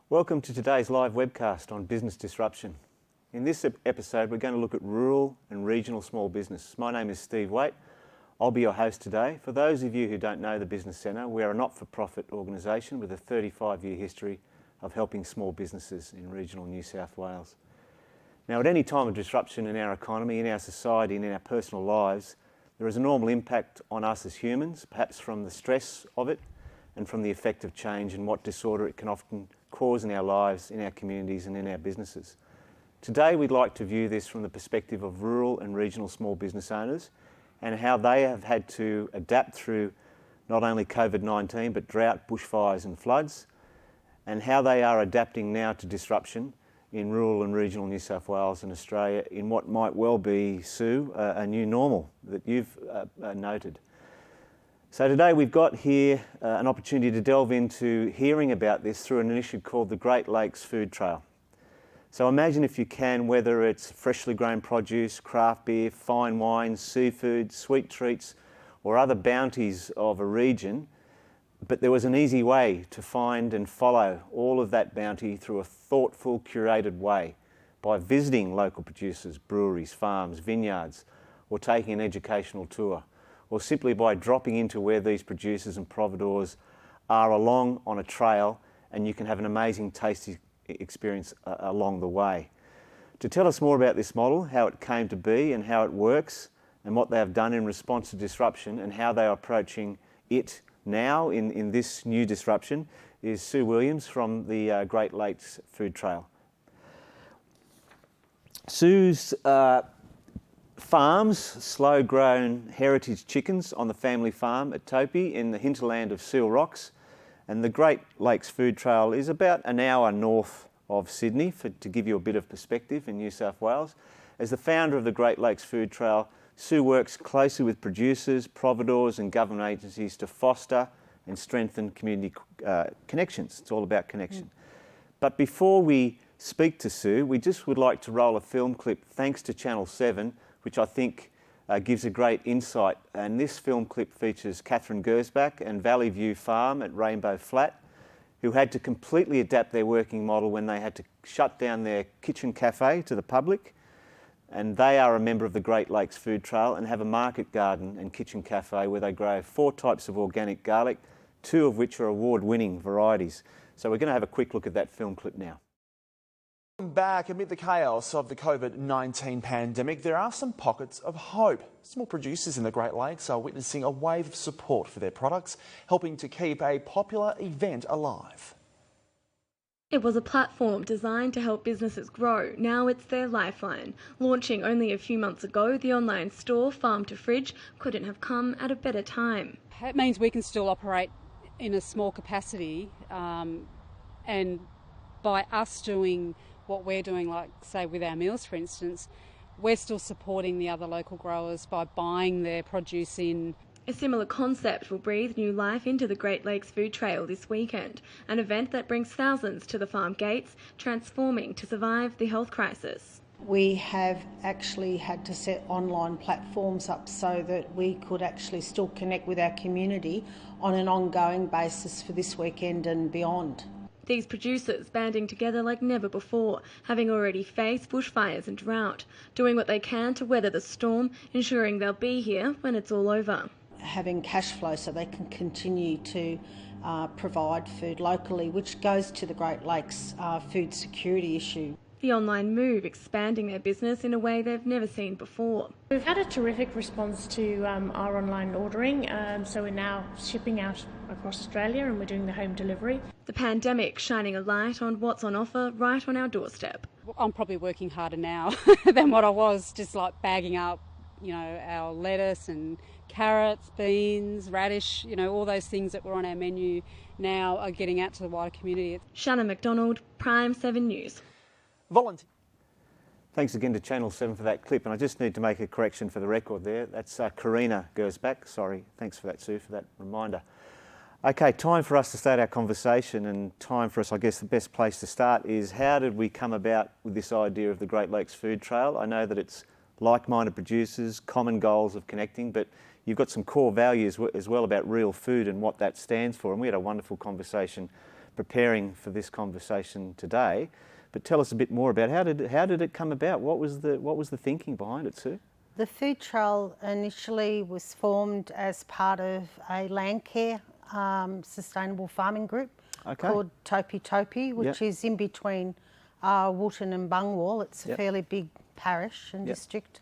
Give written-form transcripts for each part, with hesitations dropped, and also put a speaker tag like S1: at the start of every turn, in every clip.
S1: Welcome to today's live webcast on business disruption. In this episode, we're going to look at rural and regional small business. My name is Steve Waite. I'll be your host today. For those of you who don't know the Business Centre, we are a not-for-profit organisation with a 35-year history of helping small businesses in regional New South Wales. Now, at any time of disruption in our economy, in our society and in our personal lives, there is a normal impact on us as humans, perhaps from the stress of it and from the effect of change and what disorder it can often cause in our lives, in our communities and in our businesses. Today we'd like to view this from the perspective of rural and regional small business owners and how they have had to adapt through not only COVID-19 but drought, bushfires and floods, and how they are adapting now to disruption in rural and regional New South Wales and Australia in what might well be, Sue, a new normal that you've noted. So today we've got here an opportunity to delve into hearing about this through an initiative called the Great Lakes Food Trail. So imagine, if you can, whether it's freshly grown produce, craft beer, fine wines, seafood, sweet treats or other bounties of a region, but there was an easy way to find and follow all of that bounty through a thoughtful, curated way by visiting local producers, breweries, farms, vineyards, or taking an educational tour, or simply by dropping into where these producers and providores are along on a trail, and you can have an amazing tasty experience along the way. To tell us more about this model, how it came to be and how it works and what they have done in response to disruption and how they are approaching it now in this new disruption, is Sue Williams from the Great Lakes Food Trail. Sue's farms slow-grown heritage chickens on the family farm at Topi in the hinterland of Seal Rocks, and the Great Lakes Food Trail is about an hour north of Sydney, to give you a bit of perspective in New South Wales. As the founder of the Great Lakes Food Trail, Sue works closely with producers, providores and government agencies to foster and strengthen community connections. It's all about connection. But before we speak to Sue, we just would like to roll a film clip thanks to Channel 7, which I think gives a great insight. And this film clip features Catherine GERSBACH and Valley View Farm at Rainbow Flat, who had to completely adapt their working model when they had to shut down their kitchen cafe to the public. And they are a member of the Great Lakes Food Trail and have a market garden and kitchen cafe where they grow 4 types of organic garlic, 2 of which are award-winning varieties. So we're going to have a quick look at that film clip now.
S2: Back amid the chaos of the COVID-19 pandemic, there are some pockets of hope. Small producers in the Great Lakes are witnessing a wave of support for their products, helping to keep a popular event alive.
S3: It was a platform designed to help businesses grow. Now it's their lifeline. Launching only a few months ago, the online store Farm to Fridge couldn't have come at a better time.
S4: It means we can still operate in a small capacity, and by us doing what we're doing, like say with our meals for instance, we're still supporting the other local growers by buying their produce in.
S3: A similar concept will breathe new life into the Great Lakes Food Trail this weekend, an event that brings thousands to the farm gates, transforming to survive the health crisis.
S5: We have actually had to set online platforms up so that we could actually still connect with our community on an ongoing basis for this weekend and beyond.
S3: These producers banding together like never before, having already faced bushfires and drought, doing what they can to weather the storm, ensuring they'll be here when it's all over.
S5: Having cash flow so they can continue to provide food locally, which goes to the Great Lakes food security issue.
S3: The online move expanding their business in a way they've never seen before.
S6: We've had a terrific response to our online ordering, so we're now shipping out across Australia and we're doing the home delivery.
S3: The pandemic shining a light on what's on offer right on our doorstep.
S4: I'm probably working harder now than what I was, just like bagging up, our lettuce and carrots, beans, radish, all those things that were on our menu now are getting out to the wider community.
S3: Shannon McDonald, Prime 7 News.
S2: Volunteer.
S1: Thanks again to Channel 7 for that clip, and I just need to make a correction for the record there. That's KARINA GERSBACH. Sorry, thanks for that, Sue, for that reminder. Okay, time for us to start our conversation, and time for us, I guess the best place to start is how did we come about with this idea of the Great Lakes Food Trail? I know that it's like-minded producers, common goals of connecting, but you've got some core values as well about real food and what that stands for. And we had a wonderful conversation preparing for this conversation today. But tell us a bit more about how did it come about? What was the thinking behind it, Sue?
S5: The food trail initially was formed as part of a land care sustainable farming group called Topi, which is in between Woolton and Bungwall. It's a fairly big parish and district.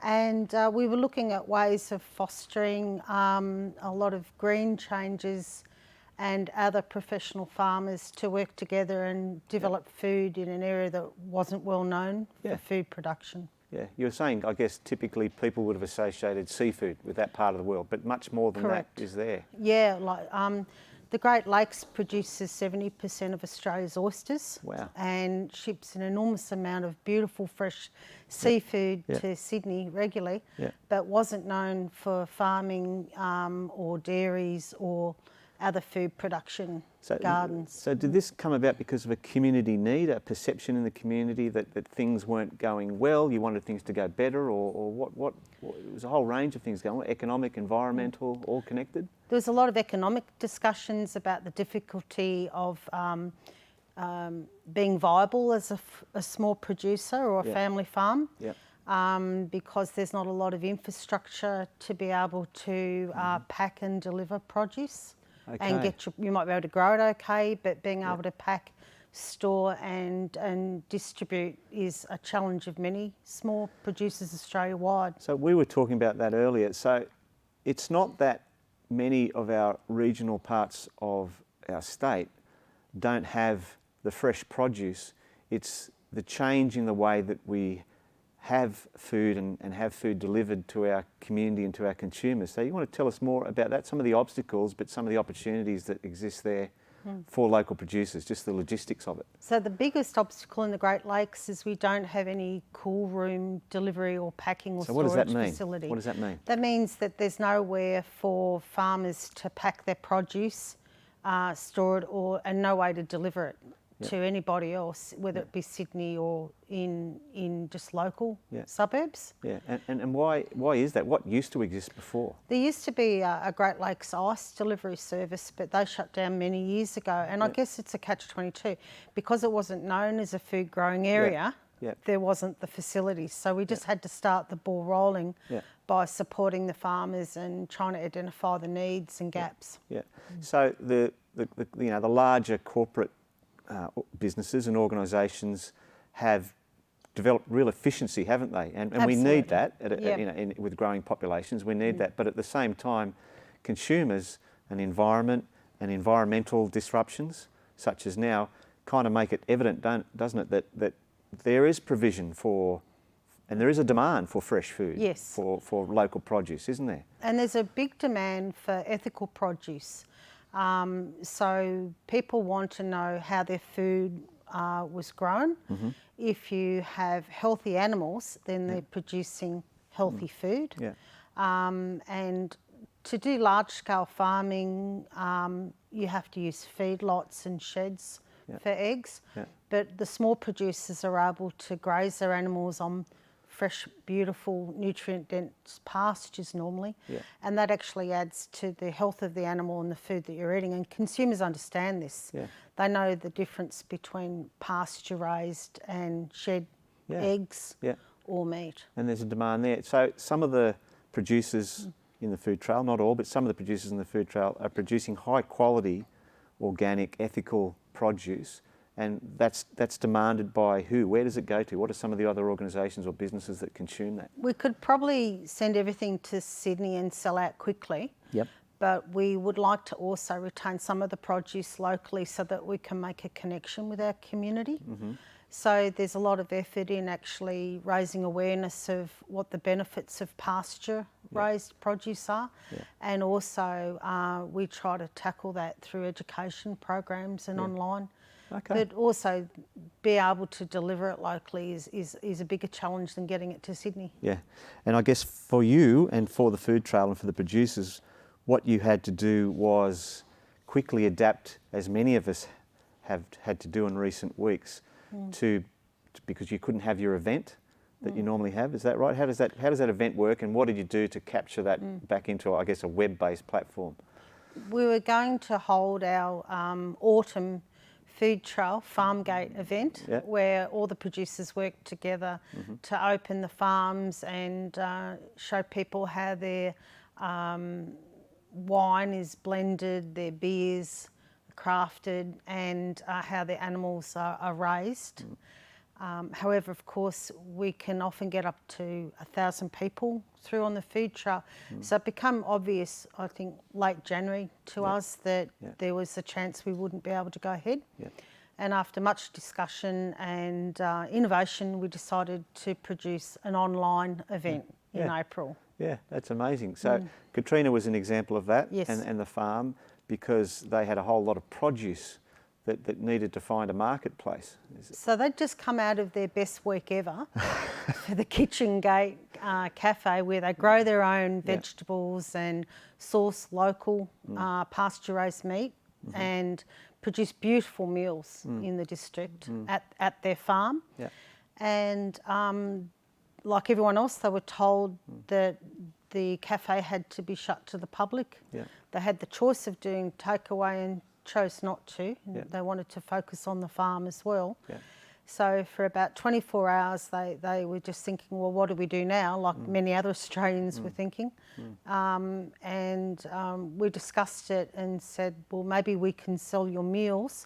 S5: And we were looking at ways of fostering a lot of green changes and other professional farmers to work together and develop food in an area that wasn't well known for food production.
S1: Yeah, you were saying, I guess, typically people would have associated seafood with that part of the world, but much more than that is there.
S5: Yeah, like the Great Lakes produces 70% of Australia's oysters.
S1: Wow.
S5: And ships an enormous amount of beautiful fresh seafood to Sydney regularly, but wasn't known for farming or dairies or other food production gardens.
S1: So did this come about because of a community need, a perception in the community that things weren't going well, you wanted things to go better, or what? It was a whole range of things going on, economic, environmental, all connected?
S5: There was a lot of economic discussions about the difficulty of being viable as a small producer or a family farm. Because there's not a lot of infrastructure to be able to pack and deliver produce. And you might be able to grow it okay, but being able to pack, store and distribute is a challenge of many small producers Australia-wide.
S1: So we were talking about that earlier. So it's not that many of our regional parts of our state don't have the fresh produce. It's the change in the way that we have food and have food delivered to our community and to our consumers. So you want to tell us more about that, some of the obstacles, but some of the opportunities that exist there for local producers, just the logistics of it.
S5: So the biggest obstacle in the Great Lakes is we don't have any cool room delivery or packing or storage facility.
S1: What does that mean?
S5: That means that there's nowhere for farmers to pack their produce, store it, and no way to deliver it to anybody else, whether it be Sydney or in just local suburbs.
S1: Yeah, and why is that? What used to exist before?
S5: There used to be a Great Lakes ice delivery service, but they shut down many years ago. And I guess it's a catch-22. Because it wasn't known as a food growing area, there wasn't the facilities. So we just had to start the ball rolling by supporting the farmers and trying to identify the needs and gaps.
S1: So the larger corporate businesses and organisations have developed real efficiency, haven't they? And we need that with growing populations. We need that, but at the same time, consumers and environment and environmental disruptions, such as now, kind of make it evident, doesn't it, that there is provision for, and there is a demand for fresh food, for local produce, isn't there?
S5: And there's a big demand for ethical produce. So people want to know how their food was grown. If you have healthy animals, then they're producing healthy food. And to do large-scale farming, you have to use feedlots and sheds for eggs. But the small producers are able to graze their animals on fresh, beautiful, nutrient-dense pastures normally, and that actually adds to the health of the animal and the food that you're eating. And consumers understand this. They know the difference between pasture-raised and shed eggs or meat.
S1: And there's a demand there. So some of the producers in the food trail, not all, but some of the producers in the food trail are producing high-quality, organic, ethical produce. And that's demanded by who? Where does it go to? What are some of the other organisations or businesses that consume that?
S5: We could probably send everything to Sydney and sell out quickly. But we would like to also retain some of the produce locally so that we can make a connection with our community. So there's a lot of effort in actually raising awareness of what the benefits of pasture-raised produce are. And also we try to tackle that through education programs and online. But also be able to deliver it locally is a bigger challenge than getting it to Sydney.
S1: And I guess for you and for the food trail and for the producers, what you had to do was quickly adapt, as many of us have had to do in recent weeks, because you couldn't have your event that you normally have. Is that right? How does that event work, and what did you do to capture that back into, I guess, a web-based platform?
S5: We were going to hold our autumn food trail farm gate event, where all the producers worked together to open the farms and show people how their wine is blended, their beers crafted, and how their animals are raised. However, of course, we can often get up to 1,000 people through on the food trail. So it became obvious, I think, late January to us that there was a chance we wouldn't be able to go ahead. And after much discussion and innovation, we decided to produce an online event in April.
S1: Yeah, that's amazing. So Katrina was an example of that,
S5: Yes.
S1: and the farm, because they had a whole lot of produce that needed to find a marketplace.
S5: So they'd just come out of their best week ever for the Kitchen Gate Cafe, where they grow their own vegetables and source local pasture-raised meat and produce beautiful meals in the district at their farm. And like everyone else, they were told that the cafe had to be shut to the public. They had the choice of doing takeaway and chose not to. They wanted to focus on the farm as well. So for about 24 hours, they were just thinking, well, what do we do now? Like many other Australians were thinking. We discussed it and said, well, maybe we can sell your meals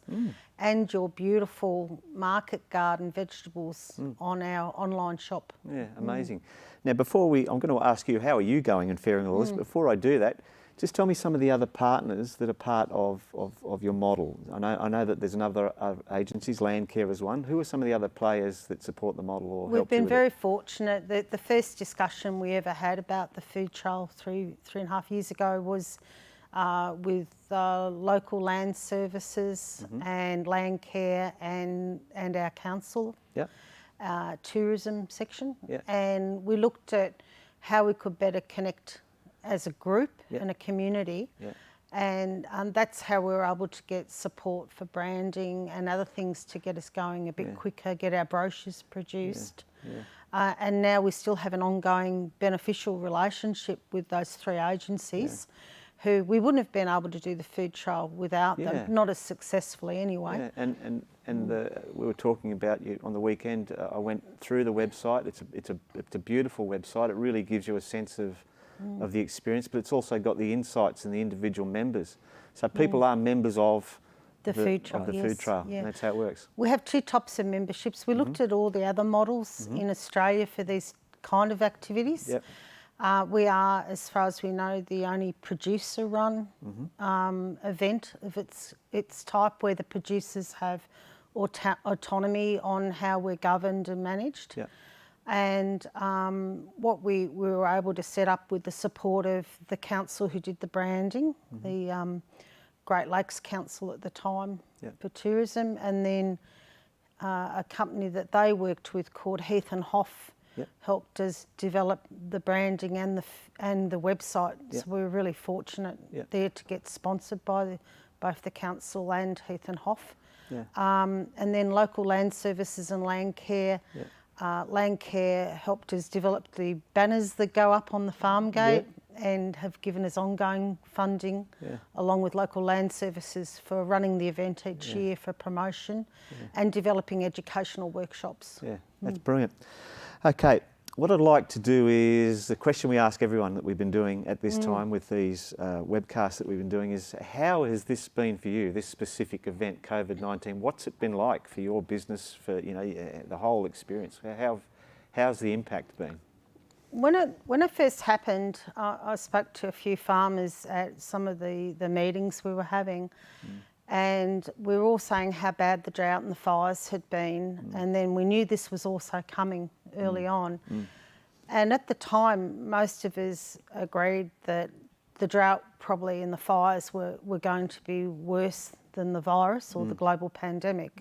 S5: and your beautiful market garden vegetables on our online shop.
S1: Yeah, amazing. Now, I'm going to ask you, how are you going and faring all this? Before I do that, just tell me some of the other partners that are part of your model. I know that there's other agencies, Landcare is one. Who are some of the other players that support the model or help you with it?
S5: We've been very fortunate. The first discussion we ever had about the food trail three and a half years ago was with local land services and Landcare and our council, tourism section. And we looked at how we could better connect as a group and a community, and that's how we were able to get support for branding and other things to get us going a bit quicker, get our brochures produced. And now we still have an ongoing beneficial relationship with those three agencies who we wouldn't have been able to do the food trail without them, not as successfully anyway.
S1: We were talking about you on the weekend. I went through the website. It's a beautiful website. It really gives you a sense of the experience, but it's also got the insights and the individual members. So people are members of
S5: the food trail.
S1: Food trail. And that's how it works.
S5: We have two types of memberships. We looked at all the other models in Australia for these kind of activities. We are, as far as we know, the only producer-run event of its type, where the producers have autonomy on how we're governed and managed. And what we were able to set up with the support of the council who did the branding, the Great Lakes Council at the time for tourism, and then a company that they worked with called Heath and Hoff helped us develop the branding and the website. So we were really fortunate there to get sponsored by both the council and Heath and Hoff. And then local land services and Landcare. Landcare helped us develop the banners that go up on the farm gate and have given us ongoing funding along with local land services for running the event each year for promotion and developing educational workshops.
S1: That's brilliant. Okay, what I'd like to do is, the question we ask everyone that we've been doing at this time with these webcasts that we've been doing is, how has this been for you, this specific event, COVID-19? What's it been like for your business, for the whole experience? How's the impact been?
S5: When it first happened, I spoke to a few farmers at some of the meetings we were having, and we were all saying how bad the drought and the fires had been, and then we knew this was also coming early on. And at the time, most of us agreed that the drought probably and the fires were going to be worse than the virus or the global pandemic,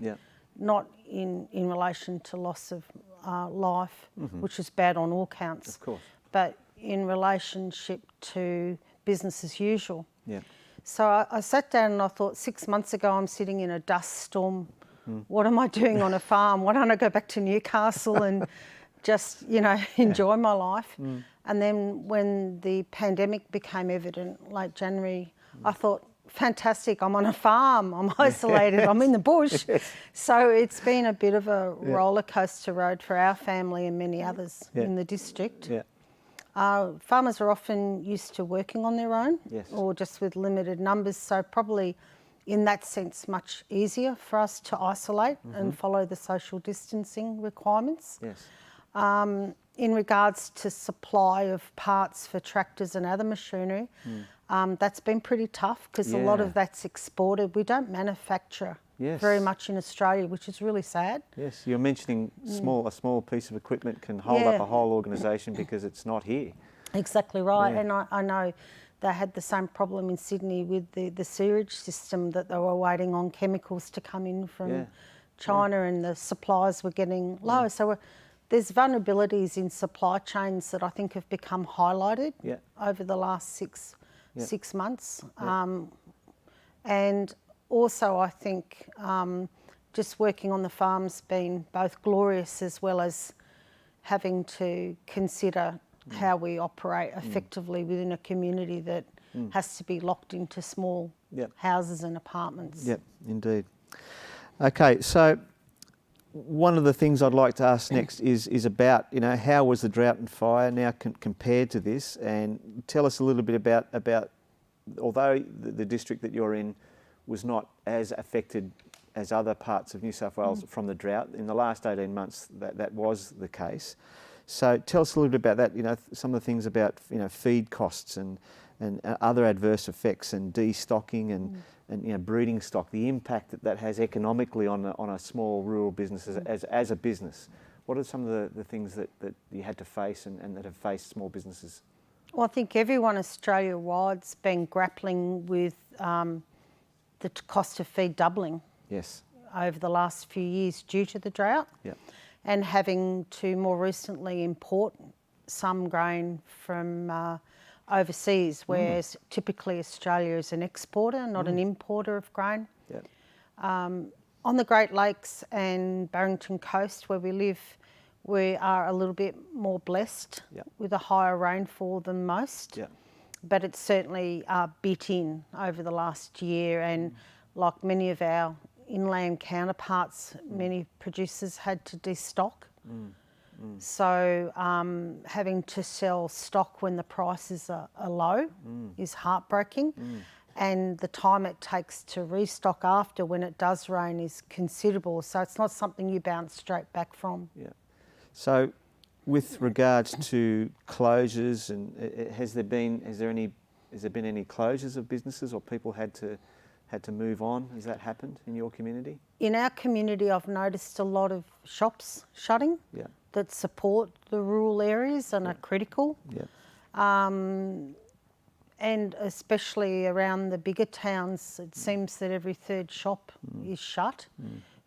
S5: not in relation to loss of life, which is bad on all counts,
S1: of course,
S5: but in relationship to business as usual. So I sat down and I thought, 6 months ago I'm sitting in a dust storm. What am I doing on a farm? Why don't I go back to Newcastle and just, you know, enjoy my life. And then when the pandemic became evident, late January, I thought, fantastic, I'm on a farm, I'm isolated, I'm in the bush. So it's been a bit of a roller coaster road for our family and many others in the district. Farmers are often used to working on their own or just with limited numbers, so probably in that sense much easier for us to isolate and follow the social distancing requirements. In regards to supply of parts for tractors and other machinery, that's been pretty tough because a lot of that's exported. We don't manufacture very much in Australia, which is really sad.
S1: Yes, you're mentioning a small piece of equipment can hold up a whole organisation because it's not here.
S5: Exactly right, and I know they had the same problem in Sydney with the sewerage system, that they were waiting on chemicals to come in from China and the supplies were getting low. So there's vulnerabilities in supply chains that I think have become highlighted over the last six months. And also I think just working on the farm's been both glorious as well as having to consider how we operate effectively within a community that has to be locked into small houses and apartments.
S1: Yep, indeed. Okay, so one of the things I'd like to ask next is about, you know, how was the drought and fire now compared to this, and tell us a little bit about although the district that you're in was not as affected as other parts of New South Wales from the drought, in the last 18 months that was the case. So tell us a little bit about that, you know, some of the things about, you know, feed costs and other adverse effects and destocking and you know, breeding stock, the impact that has economically on a small rural business as a business. What are some of the things that you had to face and that have faced small businesses?
S5: Well, I think everyone Australia-wide's been grappling with the cost of feed doubling over the last few years due to the drought and having to more recently import some grain from overseas, whereas typically Australia is an exporter, not an importer of grain. On the Great Lakes and Barrington Coast where we live, we are a little bit more blessed with a higher rainfall than most, but it's certainly bit in over the last year, and like many of our inland counterparts, many producers had to destock. So having to sell stock when the prices are low is heartbreaking, and the time it takes to restock after when it does rain is considerable. So it's not something you bounce straight back from.
S1: So with regards to closures, and has there been any closures of businesses or people had to move on? Has that happened in your community?
S5: In our community, I've noticed a lot of shops shutting that support the rural areas and are critical. And especially around the bigger towns, it seems that every third shop is shut,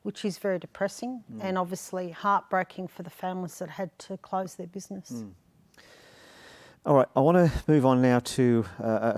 S5: which is very depressing and obviously heartbreaking for the families that had to close their business.
S1: All right, I want to move on now to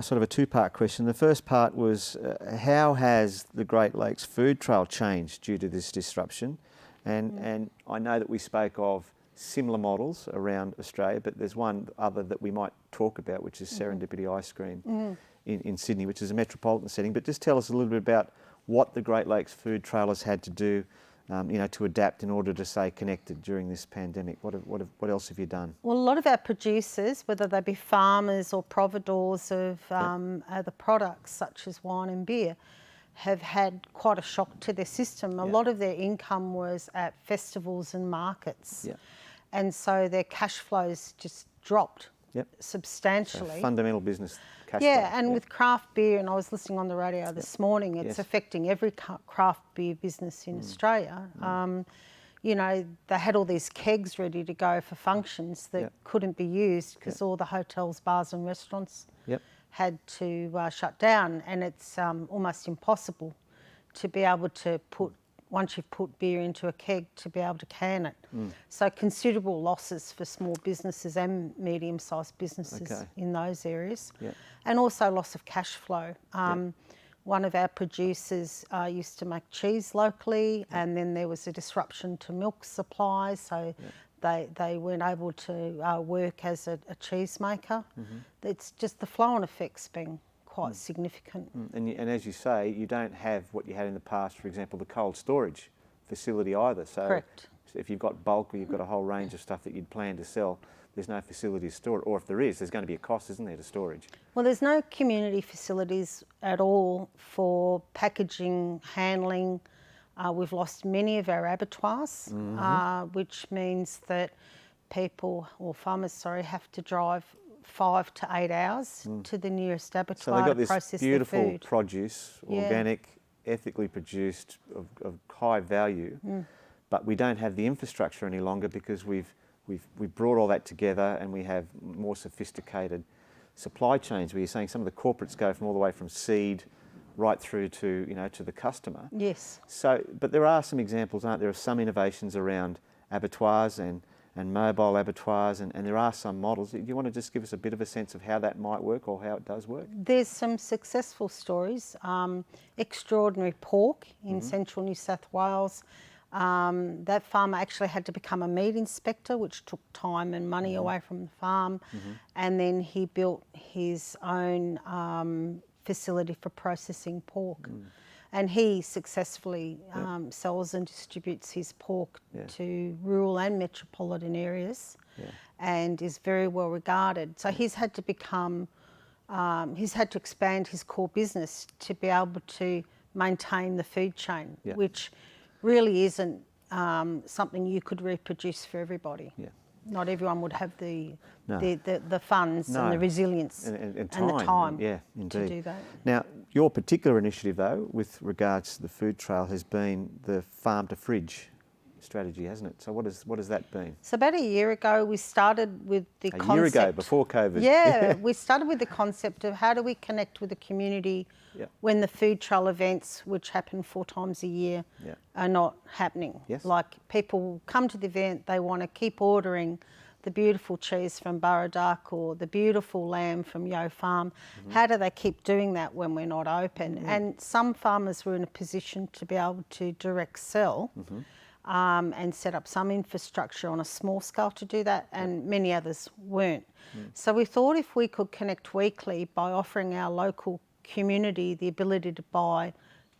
S1: sort of a two-part question. The first part was how has the Great Lakes food trail changed due to this disruption? And I know that we spoke of similar models around Australia, but there's one other that we might talk about, which is Serendipity Ice Cream in Sydney, which is a metropolitan setting. But just tell us a little bit about what the Great Lakes food trail has had to do to adapt in order to stay connected during this pandemic. What else have you done?
S5: Well, a lot of our producers, whether they be farmers or providores of other products such as wine and beer, have had quite a shock to their system. A lot of their income was at festivals and markets. And so their cash flows just dropped substantially.
S1: So fundamental business cash flow.
S5: And with craft beer, and I was listening on the radio this morning, it's affecting every craft beer business in Australia. You know, they had all these kegs ready to go for functions that couldn't be used because all the hotels, bars and restaurants had to shut down, and it's almost impossible to be able to put, once you've put beer into a keg, to be able to can it. So considerable losses for small businesses and medium-sized businesses in those areas. And also loss of cash flow. One of our producers used to make cheese locally, and then there was a disruption to milk supply, so they weren't able to work as a cheesemaker. It's just the flow-on effect's been quite significant.
S1: And as you say, you don't have what you had in the past, for example, the cold storage facility either. So
S5: Correct.
S1: if you've got bulk or you've got a whole range of stuff that you'd plan to sell, there's no facility to store it. Or if there is, there's going to be a cost, isn't there, to storage?
S5: Well, there's no community facilities at all for packaging, handling. We've lost many of our abattoirs, which means that people, or farmers, sorry, have to drive 5 to 8 hours to the nearest
S1: So
S5: abattoir
S1: they've got
S5: to
S1: this
S5: process their
S1: beautiful
S5: food.
S1: produce, organic, ethically produced, of high value, but we don't have the infrastructure any longer because we've brought all that together and we have more sophisticated supply chains where you're saying some of the corporates go from all the way from seed right through to, to the customer.
S5: Yes.
S1: So, but there are some examples, aren't there, of some innovations around abattoirs and mobile abattoirs, and there are some models. Do you want to just give us a bit of a sense of how that might work or how it does work?
S5: There's some successful stories. Extraordinary Pork in central New South Wales. That farmer actually had to become a meat inspector, which took time and money away from the farm. And then he built his own facility for processing pork. And he successfully sells and distributes his pork to rural and metropolitan areas and is very well regarded. So he's had to become, he's had to expand his core business to be able to maintain the food chain, which really isn't something you could reproduce for everybody. Not everyone would have the funds and the resilience and the time to do that.
S1: Now, your particular initiative, though, with regards to the food trail, has been the farm to fridge strategy, hasn't it? So what has that been?
S5: So about a year ago, we started with the concept.
S1: A year ago, before COVID.
S5: Yeah, we started with the concept of how do we connect with the community when the food trail events, which happen 4 times a year, are not happening. Like people come to the event, they want to keep ordering the beautiful cheese from Burraduck or the beautiful lamb from Yo Farm. How do they keep doing that when we're not open? And some farmers were in a position to be able to direct sell and set up some infrastructure on a small scale to do that, and many others weren't. So we thought if we could connect weekly by offering our local community the ability to buy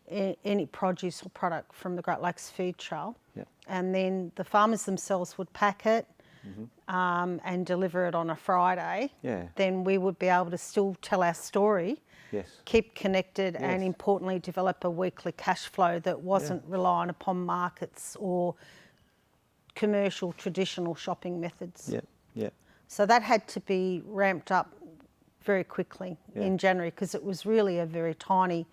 S5: any produce or product from the Great Lakes Food Trail, and then the farmers themselves would pack it and deliver it on a Friday, then we would be able to still tell our story, keep connected, and importantly develop a weekly cash flow that wasn't reliant upon markets or commercial traditional shopping methods. So that had to be ramped up very quickly in January because it was really a very tiny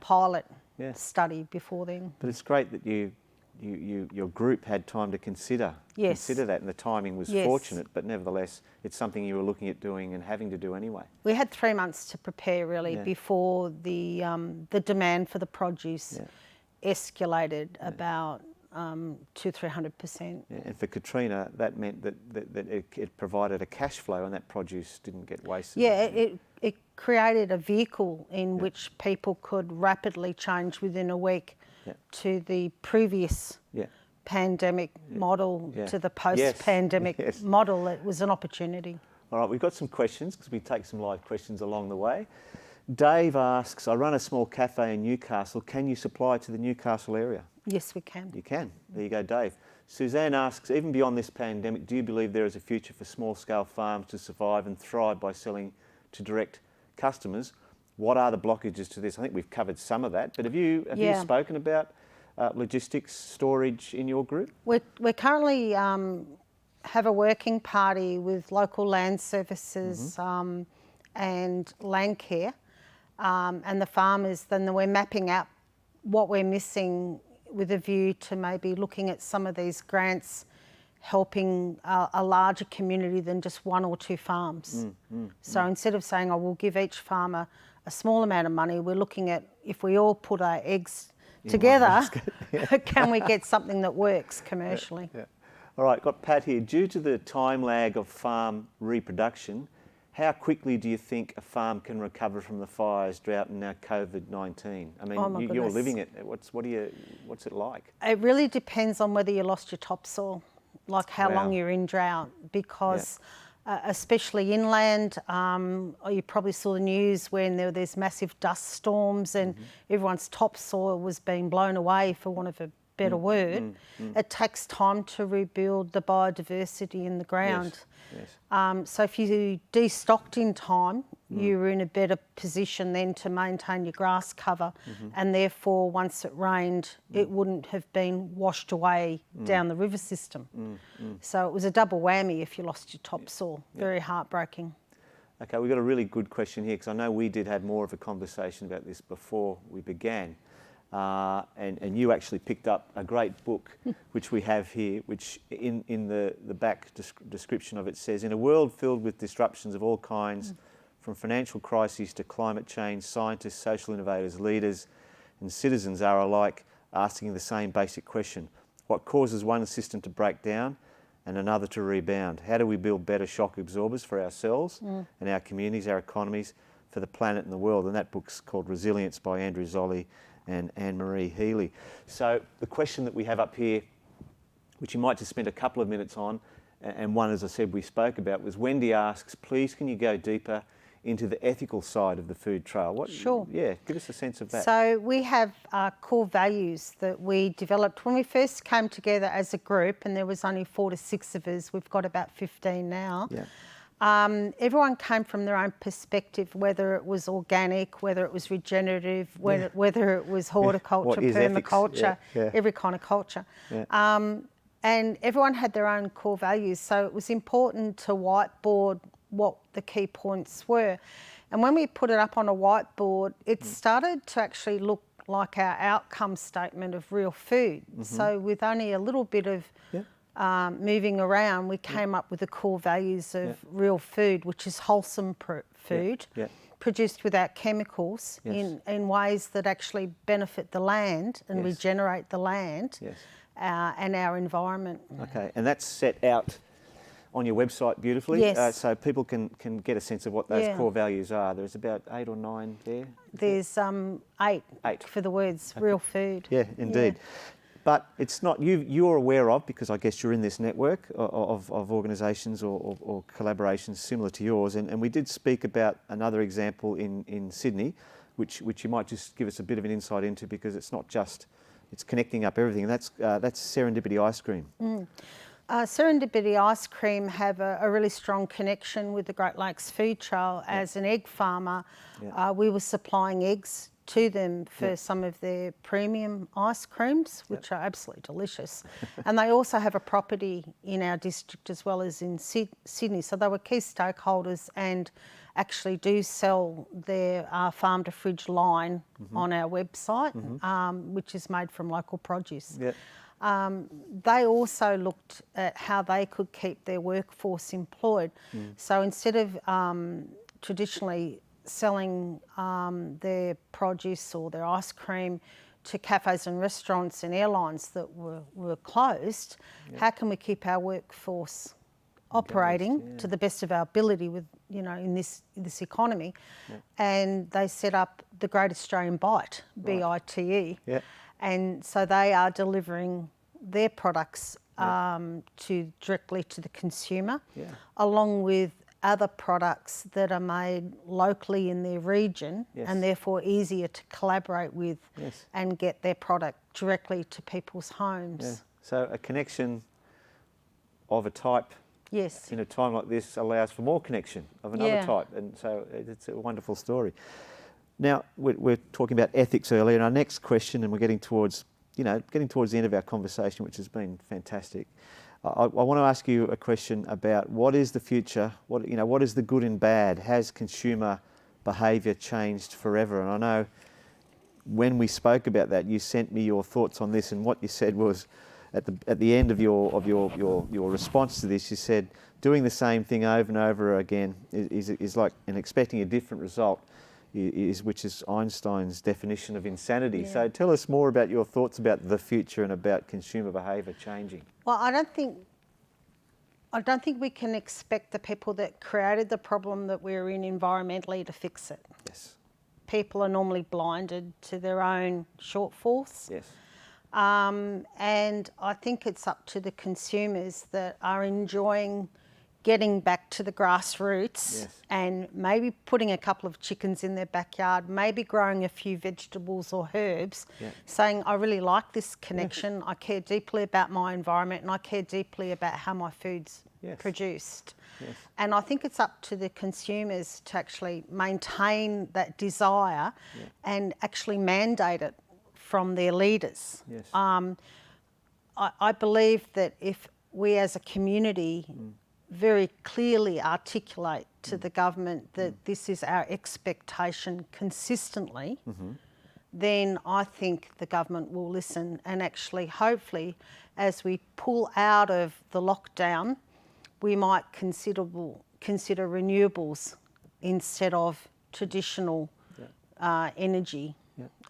S5: pilot study before then.
S1: But it's great that your group had time to consider that, and the timing was fortunate, but nevertheless it's something you were looking at doing and having to do anyway.
S5: We had 3 months to prepare really before the demand for the produce escalated about 200-300%.
S1: And for Katrina, that meant that it provided a cash flow and that produce didn't get wasted.
S5: It created a vehicle in which people could rapidly change within a week to the previous pandemic model, to the post-pandemic model. It was an opportunity.
S1: All right, we've got some questions because we take some live questions along the way. Dave asks, I run a small cafe in Newcastle. Can you supply to the Newcastle area?
S5: Yes, we can.
S1: You can. There you go, Dave. Suzanne asks, even beyond this pandemic, do you believe there is a future for small-scale farms to survive and thrive by selling to direct customers? What are the blockages to this? I think we've covered some of that, but have you spoken about logistics, storage in your group?
S5: We're currently have a working party with local land services and land care and the farmers. Then we're mapping out what we're missing with a view to maybe looking at some of these grants helping a larger community than just 1 or 2 farms. So instead of saying, we'll give each farmer a small amount of money, we're looking at if we all put our eggs together, can we get something that works commercially?
S1: All right, got Pat here. Due to the time lag of farm reproduction, how quickly do you think a farm can recover from the fires, drought, and now COVID-19? I mean, you're living it. What's it like?
S5: It really depends on whether you lost your topsoil. like how
S1: Wow.
S5: long you're in drought, because especially inland, you probably saw the news when there's massive dust storms and everyone's topsoil was being blown away, for want of a better word. It takes time to rebuild the biodiversity in the ground.
S1: Yes.
S5: So if you destocked in time, you were in a better position then to maintain your grass cover, and therefore once it rained, it wouldn't have been washed away down the river system. So it was a double whammy if you lost your topsoil. Very heartbreaking.
S1: Okay, we've got a really good question here, because I know we did have more of a conversation about this before we began. And you actually picked up a great book, which we have here, which in the back description of it says, in a world filled with disruptions of all kinds, from financial crises to climate change, scientists, social innovators, leaders and citizens are alike asking the same basic question. What causes one system to break down and another to rebound? How do we build better shock absorbers for ourselves and our communities, our economies, for the planet and the world? And that book's called Resilience by Andrew Zolli and Anne-Marie Healy. So the question that we have up here, which you might just spend a couple of minutes on, and one, as I said, we spoke about, was Wendy asks, please can you go deeper into the ethical side of the food trail? What,
S5: Sure.
S1: Yeah, give us a sense of that.
S5: So we have core values that we developed when we first came together as a group, and there was only 4 to 6 of us. We've got about 15 now.
S1: Yeah.
S5: Everyone came from their own perspective, whether it was organic, whether it was regenerative, whether it was horticulture, permaculture, every kind of culture. And everyone had their own core values. So it was important to whiteboard what the key points were. And when we put it up on a whiteboard, it started to actually look like our outcome statement of real food. So with only a little bit of moving around, we came up with the core values of real food, which is wholesome food, produced without chemicals, in ways that actually benefit the land and regenerate the land and our environment.
S1: Okay, and that's set out on your website beautifully, so people can get a sense of what those core values are. There's about 8 or 9 there.
S5: There's 8 for the words real food.
S1: Yeah, indeed. But it's not, you're aware of, because I guess you're in this network of organisations or collaborations similar to yours, and we did speak about another example in Sydney, which you might just give us a bit of an insight into, because it's not just, it's connecting up everything, and that's Serendipity Ice Cream.
S5: Serendipity Ice Cream have a really strong connection with the Great Lakes Food Trail. As an egg farmer, we were supplying eggs to them for some of their premium ice creams, which are absolutely delicious. And they also have a property in our district as well as in Sydney. So they were key stakeholders and actually do sell their farm to fridge line on our website, which is made from local produce. They also looked at how they could keep their workforce employed. So instead of traditionally selling their produce or their ice cream to cafes and restaurants and airlines that were closed, how can we keep our workforce operating to the best of our ability with, in this economy? And they set up the Great Australian Bite, BITE. And so they are delivering their products directly to the consumer, along with other products that are made locally in their region and therefore easier to collaborate with and get their product directly to people's homes.
S1: So a connection of a type in a time like this allows for more connection of another type, and so it's a wonderful story. Now, we're talking about ethics earlier, and our next question, and we're getting towards the end of our conversation, which has been fantastic. I want to ask you a question about what is the future, what is the good and bad? Has consumer behaviour changed forever? And I know when we spoke about that, you sent me your thoughts on this, and what you said was, at the end of your response to this, you said doing the same thing over and over again is like, and expecting a different result which is Einstein's definition of insanity. So tell us more about your thoughts about the future and about consumer behaviour changing.
S5: Well, I don't think we can expect the people that created the problem that we're in environmentally to fix it.
S1: Yes.
S5: People are normally blinded to their own shortfalls.
S1: Yes.
S5: And I think it's up to the consumers that are enjoying getting back to the grassroots.
S1: Yes.
S5: And maybe putting a couple of chickens in their backyard, maybe growing a few vegetables or herbs,
S1: Yeah.
S5: saying, I really like this connection, I care deeply about my environment, and I care deeply about how my food's
S1: Yes.
S5: produced.
S1: Yes.
S5: And I think it's up to the consumers to actually maintain that desire and actually mandate it from their leaders.
S1: Yes.
S5: I believe that if we as a community very clearly articulate to the government that this is our expectation consistently, then I think the government will listen, and actually hopefully as we pull out of the lockdown, we might consider renewables instead of traditional energy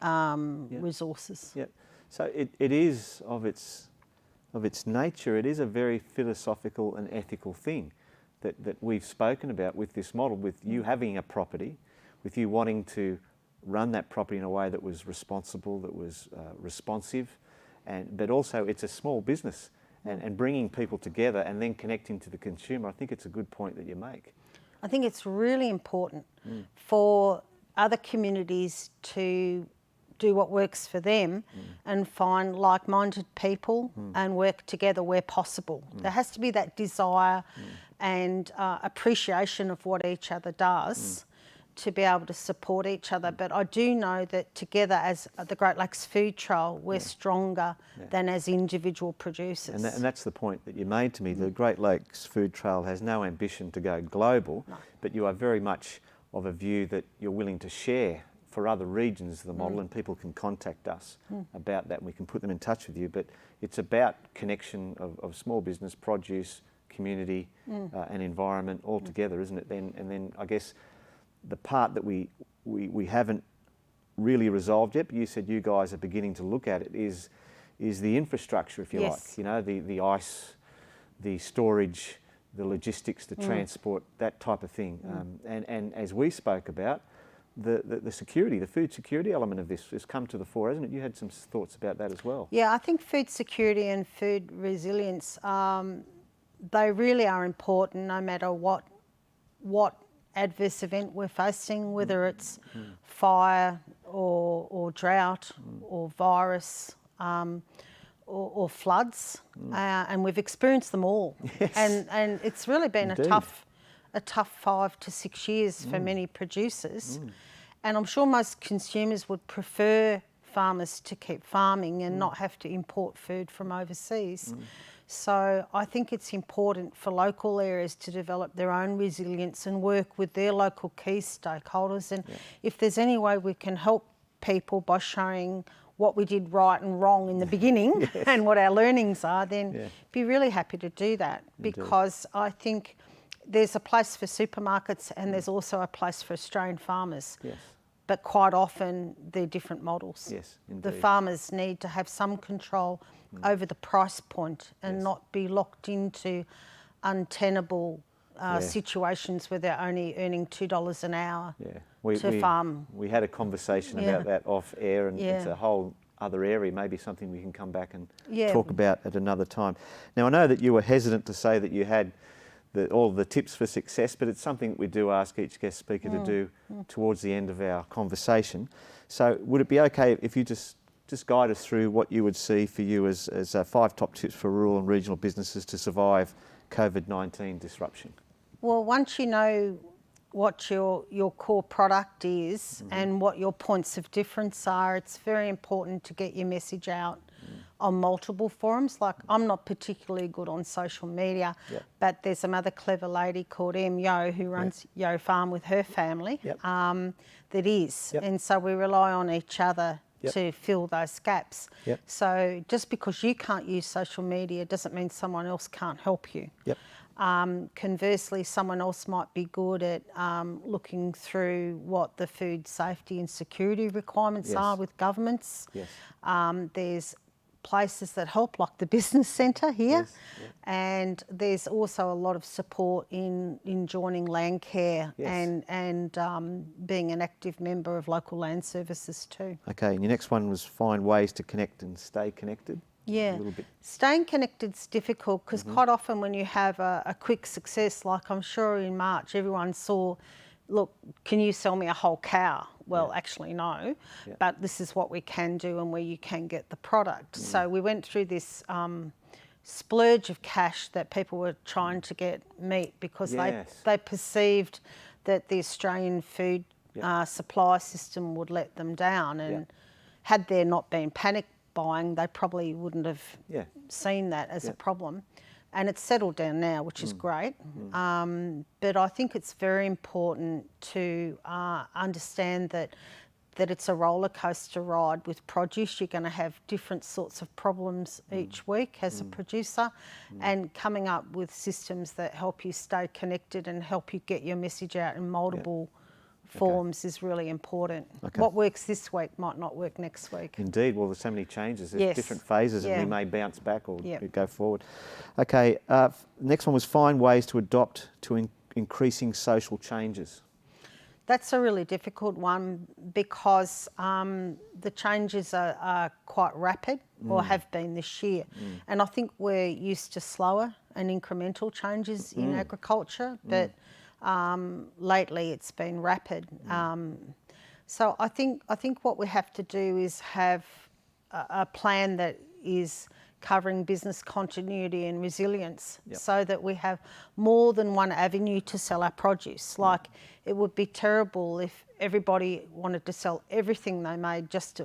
S5: resources.
S1: Yep. So it is of its nature, it is a very philosophical and ethical thing that we've spoken about with this model, with you having a property, with you wanting to run that property in a way that was responsible, that was responsive, but also it's a small business, and bringing people together and then connecting to the consumer. I think it's a good point that you make.
S5: I think it's really important for other communities to do what works for them and find like-minded people and work together where possible. There has to be that desire and appreciation of what each other does to be able to support each other. But I do know that together as the Great Lakes Food Trail, we're stronger than as individual producers.
S1: And that's the point that you made to me. The Great Lakes Food Trail has no ambition to go global, but you are very much of a view that you're willing to share for other regions of the model, and people can contact us about that and we can put them in touch with you. But it's about connection of small business, produce, community and environment all together, isn't it? And then I guess the part that we haven't really resolved yet, but you said you guys are beginning to look at it, is the infrastructure, if you like. You know, the ice, the storage, the logistics, the transport, that type of thing. And as we spoke about, the security, the food security element of this has come to the fore, hasn't it? You had some thoughts about that as well.
S5: Yeah, I think food security and food resilience, they really are important no matter what adverse event we're facing, whether it's fire or drought or virus or floods, and we've experienced them all.
S1: Yes.
S5: And it's really been
S1: Indeed.
S5: a tough 5 to 6 years for many producers. And I'm sure most consumers would prefer farmers to keep farming and not have to import food from overseas. So I think it's important for local areas to develop their own resilience and work with their local key stakeholders. And if there's any way we can help people by showing what we did right and wrong in the beginning and what our learnings are, then be really happy to do that. Because I think there's a place for supermarkets and there's also a place for Australian farmers.
S1: Yes.
S5: But quite often they're different models.
S1: Yes, indeed.
S5: The farmers need to have some control over the price point and not be locked into untenable situations where they're only earning $2 an hour to farm.
S1: We had a conversation about that off air, and it's a whole other area, maybe something we can come back and talk about at another time. Now, I know that you were hesitant to say that you had all the tips for success, but it's something that we do ask each guest speaker to do towards the end of our conversation. So would it be okay if you just guide us through what you would see for you as 5 top tips for rural and regional businesses to survive COVID-19 disruption?
S5: Well, once you know what your core product is and what your points of difference are, it's very important to get your message out on multiple forums. Like, I'm not particularly good on social media, but there's some other clever lady called Yo who runs Yo Farm with her family that is. And so we rely on each other to fill those gaps. So just because you can't use social media doesn't mean someone else can't help you. Conversely, someone else might be good at looking through what the food safety and security requirements are with governments. There's places that help, like the business centre here.
S1: Yes, yeah.
S5: And there's also a lot of support in joining Landcare
S1: Yes.
S5: and being an active member of local land services too.
S1: Okay, and your next one was find ways to connect and stay connected.
S5: Yeah,
S1: A little bit.
S5: staying connected's difficult because quite often when you have a quick success, like I'm sure in March everyone saw, look, can you sell me a whole cow? Well, actually no, but this is what we can do and where you can get the product. So we went through this splurge of cash that people were trying to get meat because they perceived that the Australian food supply system would let them down, and had there not been panic buying, they probably wouldn't have seen that as a problem. And it's settled down now, which is great. But I think it's very important to understand that it's a roller coaster ride with produce. You're going to have different sorts of problems each week as a producer, and coming up with systems that help you stay connected and help you get your message out in multiple forms is really important.
S1: Okay.
S5: What works this week might not work next week.
S1: Indeed. Well, there's so many changes. There's different phases, and we may bounce back or go forward. Okay. Next one was find ways to adopt to increasing social changes.
S5: That's a really difficult one because the changes are quite rapid or have been this year. And I think we're used to slower and incremental changes in agriculture, but lately it's been rapid. So I think what we have to do is have a plan that is covering business continuity and resilience so that we have more than one avenue to sell our produce. Like, it would be terrible if everybody wanted to sell everything they made just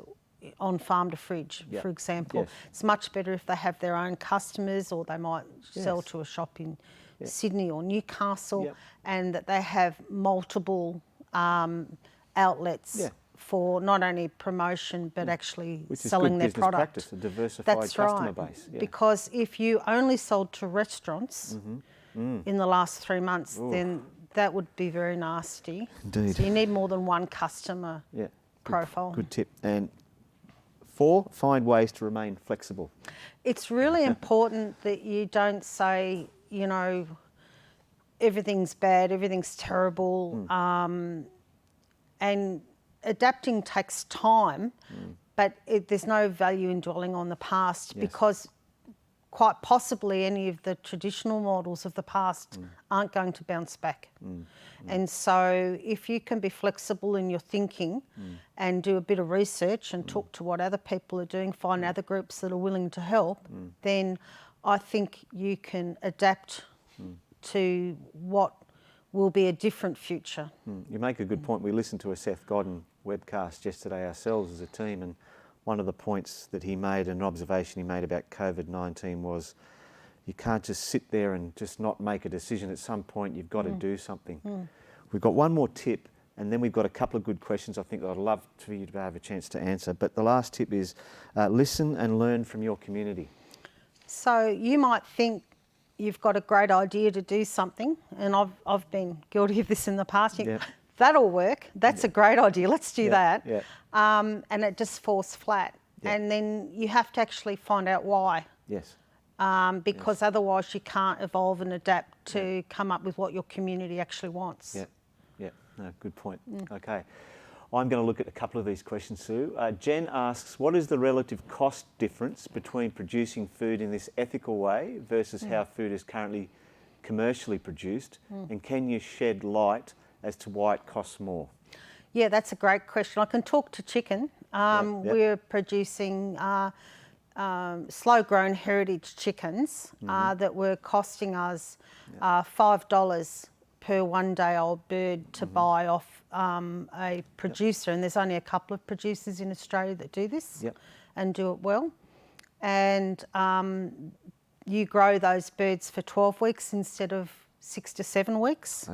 S5: on farm to fridge, for example. It's much better if they have their own customers, or they might sell to a shop in Sydney or Newcastle, and that they have multiple outlets for not only promotion but actually selling their product.
S1: Practice, a diversified customer base.
S5: Because if you only sold to restaurants in the last 3 months, then that would be very nasty.
S1: Indeed.
S5: So you need more than one customer profile.
S1: Good tip. And 4, find ways to remain flexible.
S5: It's really important that you don't say, you know, everything's bad, everything's terrible, and adapting takes time, but there's no value in dwelling on the past because quite possibly any of the traditional models of the past aren't going to bounce back. And so if you can be flexible in your thinking and do a bit of research and talk to what other people are doing, find other groups that are willing to help, then I think you can adapt to what will be a different future.
S1: You make a good point. We listened to a Seth Godin webcast yesterday ourselves as a team, and one of the points that he made, an observation he made about COVID-19 was you can't just sit there and just not make a decision. At some point you've got to do something. We've got one more tip, and then we've got a couple of good questions I think that I'd love for you to have a chance to answer. But the last tip is listen and learn from your community. So
S5: you might think you've got a great idea to do something, and I've been guilty of this in the past. That'll work. That's a great idea. Let's do that. And it just falls flat. And then you have to actually find out why. Because otherwise you can't evolve and adapt to come up with what your community actually wants.
S1: No, good point. Okay. I'm going to look at a couple of these questions, Sue. Jen asks, what is the relative cost difference between producing food in this ethical way versus how food is currently commercially produced? And can you shed light as to why it costs more?
S5: Yeah, that's a great question. I can talk to chicken. We're producing slow-grown heritage chickens that were costing us $5 per one-day-old bird to buy off a producer, and there's only a couple of producers in Australia that do this and do it well. And you grow those birds for 12 weeks instead of 6 to 7 weeks.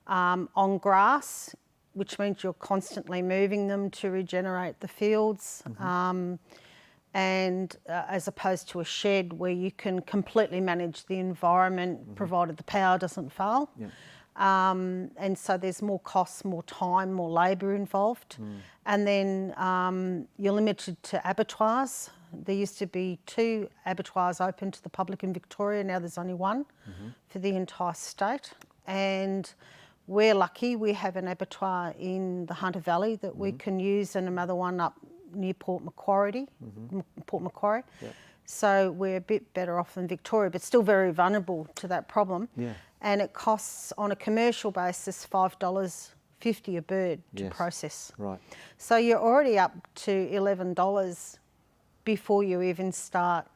S5: On grass, which means you're constantly moving them to regenerate the fields, and as opposed to a shed where you can completely manage the environment provided the power doesn't fail. And so there's more costs, more time, more labour involved. And then you're limited to abattoirs There used to be 2 abattoirs open to the public in Victoria. Now there's only 1 for the entire state. And we're lucky. We have an abattoir in the Hunter Valley that we can use, and another one up near Port Macquarie.
S1: Yeah.
S5: So we're a bit better off than Victoria, but still very vulnerable to that problem.
S1: Yeah.
S5: And it costs, on a commercial basis, $5.50 a bird to
S1: Yes.
S5: process.
S1: Right.
S5: So you're already up to $11 before you even start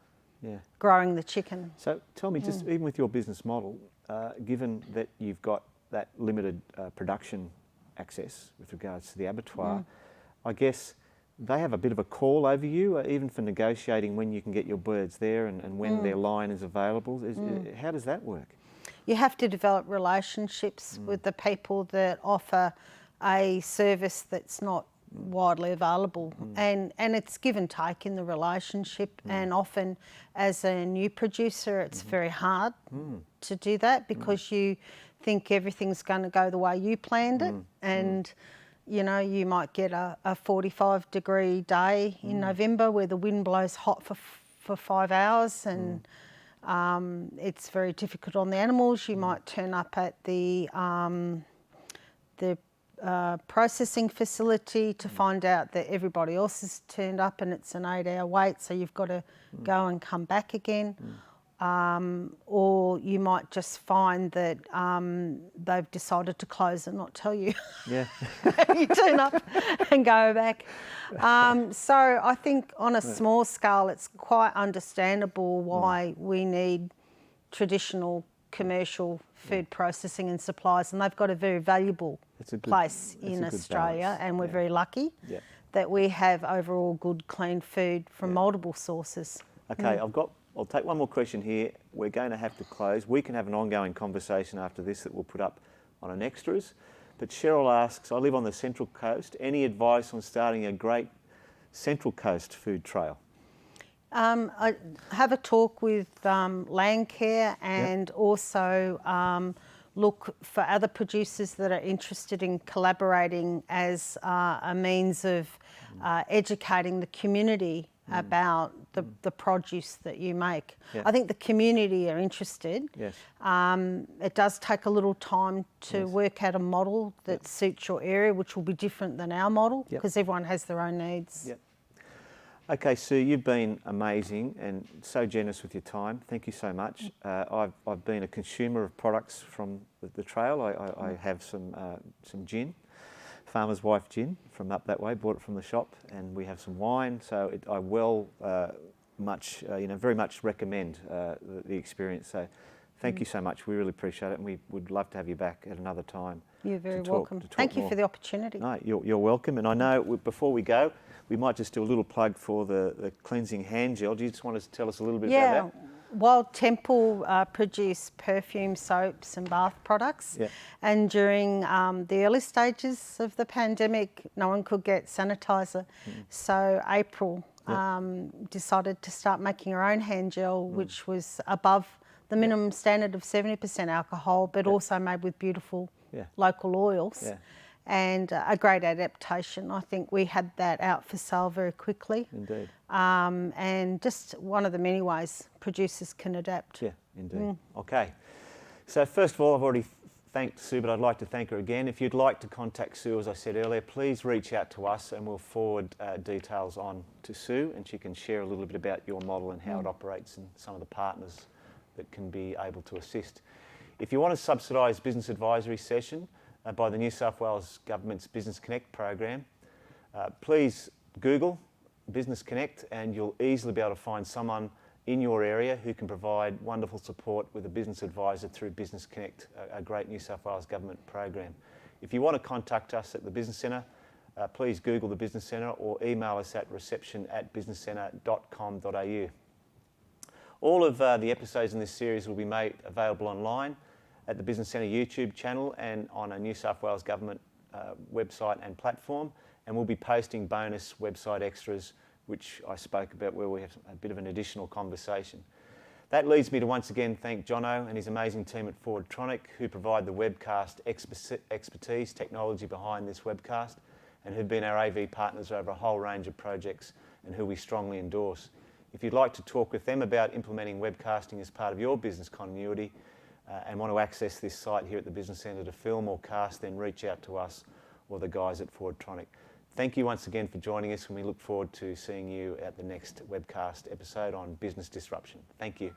S1: Yeah.
S5: growing the chicken.
S1: So tell me, just even with your business model, given that you've got that limited production access with regards to the abattoir, I guess they have a bit of a call over you, even for negotiating when you can get your birds there and when their line is available. How does that work?
S5: You have to develop relationships with the people that offer a service that's not widely available, and it's give and take in the relationship, and often as a new producer it's very hard to do that because you think everything's going to go the way you planned it, and you know, you might get a 45-degree day in November where the wind blows hot for 5 hours, and it's very difficult on the animals. You might turn up at the processing facility to find out that everybody else has turned up and it's an 8-hour wait, so you've got to go and come back again. Or you might just find that they've decided to close and not tell you.
S1: Yeah.
S5: You turn up and go back. So I think on a small scale it's quite understandable why we need traditional commercial food processing and supplies, and they've got a very valuable place in Australia, and we're very lucky that we have overall good clean food from multiple sources.
S1: Okay, I'll take one more question here. We're going to have to close. We can have an ongoing conversation after this that we'll put up on an extras. But Cheryl asks, I live on the Central Coast. Any advice on starting a great Central Coast food trail?
S5: I have a talk with Landcare, and also look for other producers that are interested in collaborating as a means of educating the community about the produce that you make. I think the community are interested.
S1: Yes.
S5: It does take a little time to work out a model that suits your area, which will be different than our model because everyone has their own needs.
S1: Yep. Okay, Sue, you've been amazing and so generous with your time. Thank you so much. I've been a consumer of products from the trail. I have some gin, Farmer's Wife gin from up that way. Bought it from the shop, and we have some wine. So I very much recommend the experience. So thank you so much. We really appreciate it, and we would love to have you back at another time.
S5: You're very welcome. Thank you for the opportunity.
S1: No, you're welcome. And I know before we go, we might just do a little plug for the cleansing hand gel. Do you just want to tell us a little bit about that?
S5: Wild Temple produce perfume, soaps and bath products. And during the early stages of the pandemic, no one could get sanitizer. So April decided to start making her own hand gel, which was above the minimum standard of 70% alcohol, but also made with beautiful local oils. And a great adaptation. I think we had that out for sale very quickly.
S1: Indeed.
S5: And just one of the many ways producers can adapt.
S1: Yeah, indeed. Okay. So first of all, I've already thanked Sue, but I'd like to thank her again. If you'd like to contact Sue, as I said earlier, please reach out to us and we'll forward details on to Sue, and she can share a little bit about your model and how it operates and some of the partners that can be able to assist. If you want a subsidised business advisory session, by the New South Wales Government's Business Connect program, please Google Business Connect and you'll easily be able to find someone in your area who can provide wonderful support with a business advisor through Business Connect, a great New South Wales Government program. If you want to contact us at the Business Centre, please Google the Business Centre or email us at reception@businesscentre.com.au. All of the episodes in this series will be made available online at the Business Centre YouTube channel and on a New South Wales Government website and platform, and we'll be posting bonus website extras, which I spoke about, where we have a bit of an additional conversation. That leads me to once again thank Jono and his amazing team at Forwardtronic, who provide the webcast expertise, technology behind this webcast, and who've been our AV partners over a whole range of projects and who we strongly endorse. If you'd like to talk with them about implementing webcasting as part of your business continuity and want to access this site here at the Business Centre to film or cast, then reach out to us or the guys at Forwardtronic. Thank you once again for joining us, and we look forward to seeing you at the next webcast episode on business disruption. Thank you.